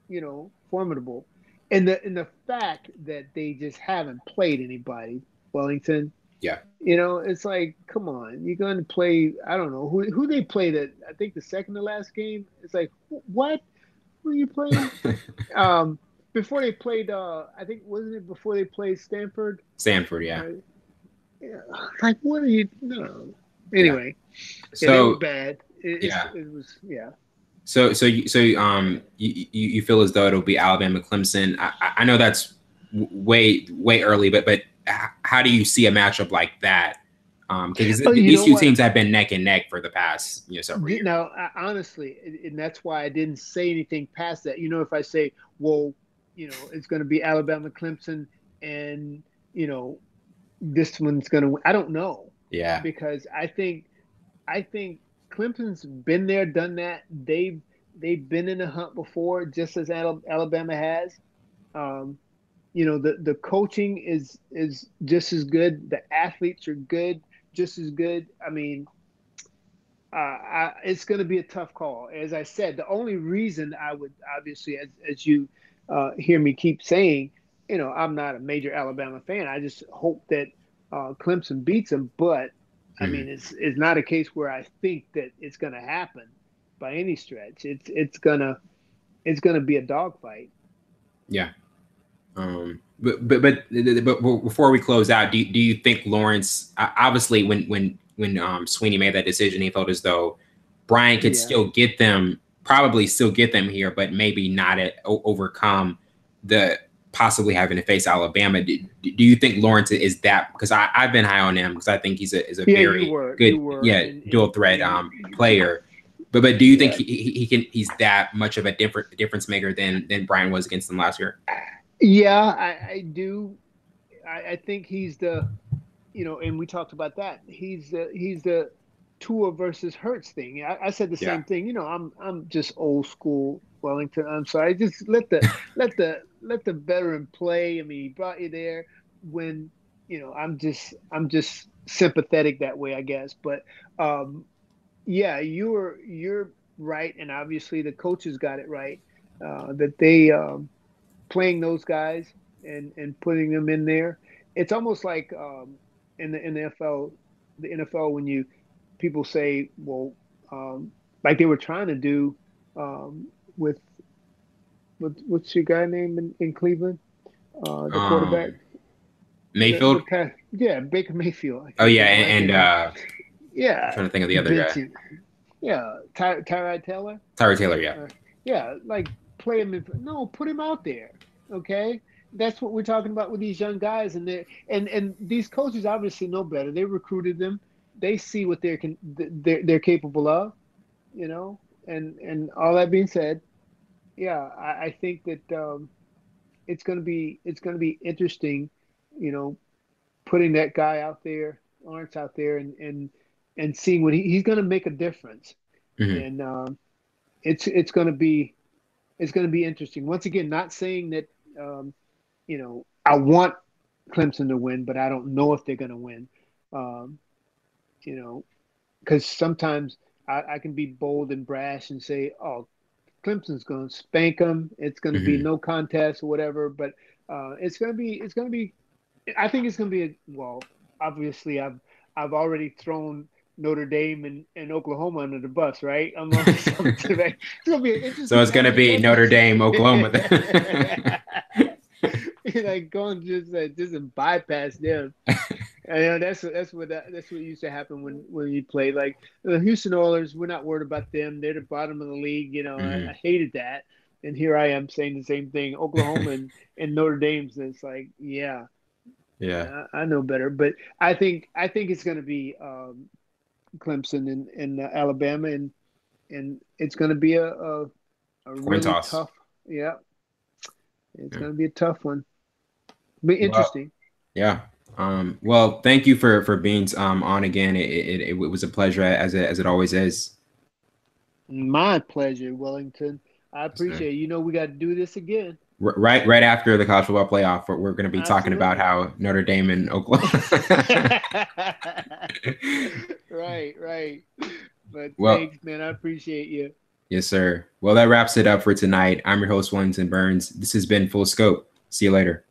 you know formidable, and the fact that they just haven't played anybody, Wellington. Yeah. You know, it's like, come on, you're going to play. I don't know who they played at. I think the second to last game. It's like, what? Who are you playing? Um, before they played, I think wasn't it before they played Stanford? Stanford, yeah. Uh, yeah, like, what are you? No. Yeah. Anyway, yeah, they were So bad. yeah. It was yeah. You feel as though it'll be Alabama Clemson. I know that's way early, but how do you see a matchup like that? Because Oh, you these know two what? teams have been neck and neck for the past several years. Now, honestly, and that's why I didn't say anything past that. You know, if I say, well, you know, it's going to be Alabama Clemson, and you know, this one's going to win. I don't know Yeah. because I think Clemson's been there, done that. They've been in the hunt before, just as Alabama has. Um, you know, the coaching is just as good. The athletes are good, just as good. I mean, it's going to be a tough call. As I said, the only reason I would obviously, as you hear me keep saying, you know, I'm not a major Alabama fan. I just hope that Clemson beats them. But I Hmm. mean, it's not a case where I think that it's going to happen by any stretch. It's gonna be a dogfight. Yeah. But before we close out, do you think Lawrence? Obviously, when Sweeney made that decision, he felt as though Brian could Yeah. still get them, probably still get them here, but maybe not overcome the possibly having to face Alabama. Do you think Lawrence is that? Because I've been high on him because I think he's a Yeah, very you good, were, yeah, dual threat player. But do you think yeah. he can? He's that much of a difference maker than Brian was against them last year? Yeah, I do. I think he's the, you know, and we talked about that. He's the Tua versus Hurts thing. I said the Yeah. same thing. You know, I'm just old school Wellington. I'm sorry. Just let the veteran play. I mean, he brought you there when, you know, I'm just sympathetic that way, I guess. But yeah, you're right, and obviously the coaches got it right that they playing those guys and putting them in there. It's almost like in the NFL, when you people say, well, like they were trying to do with what's your guy name in Cleveland, the quarterback, the Mayfield. pass, yeah, Baker Mayfield. I Oh can't yeah, believe I and can't. I'm Yeah, trying to think of the other guy. benching. Yeah, Tyrod Taylor. Tyler Taylor. Yeah. Yeah, like play him in. No, put him out there. Okay, that's what we're talking about with these young guys, and they and these coaches obviously know better. They recruited them. They see what they're capable of. You know, and all that being said, yeah, I think that it's gonna be interesting. You know, putting that guy out there, Lawrence out there, and seeing what he's gonna make a difference. Hmm. And it's gonna be interesting. Once again, not saying that you know I want Clemson to win, but I don't know if they're going to win. Um, you know, because sometimes I can be bold and brash and say, "Oh, Clemson's going to spank them. It's going to be Hmm. no contest or whatever." But it's going to be. I think it's going to be well. Obviously, I've already thrown Notre Dame and Oklahoma under the bus, right? I'm on something today. It's gonna be an interesting. So it's going to be Notre Dame, Oklahoma. Like going just bypass them. And that's what used to happen when you play like the Houston Oilers. We're not worried about them. They're the bottom of the league. I hated that. And here I am saying the same thing. Oklahoma and Notre Dame's. And it's like, yeah, I know better. But I think it's going to be Clemson and Alabama, and it's going to be a really tough. Yeah, it's going to be a tough one. Be interesting. Well, well, thank you for being on again. It was a pleasure as it always is. My pleasure, Wellington. I appreciate it. We got to do this again. Right after the college football playoff, we're going to be talking about how Notre Dame and Oklahoma. Right. But thanks, man. I appreciate you. Yes, sir. Well, that wraps it up for tonight. I'm your host, Wellington Burns. This has been Full Scope. See you later.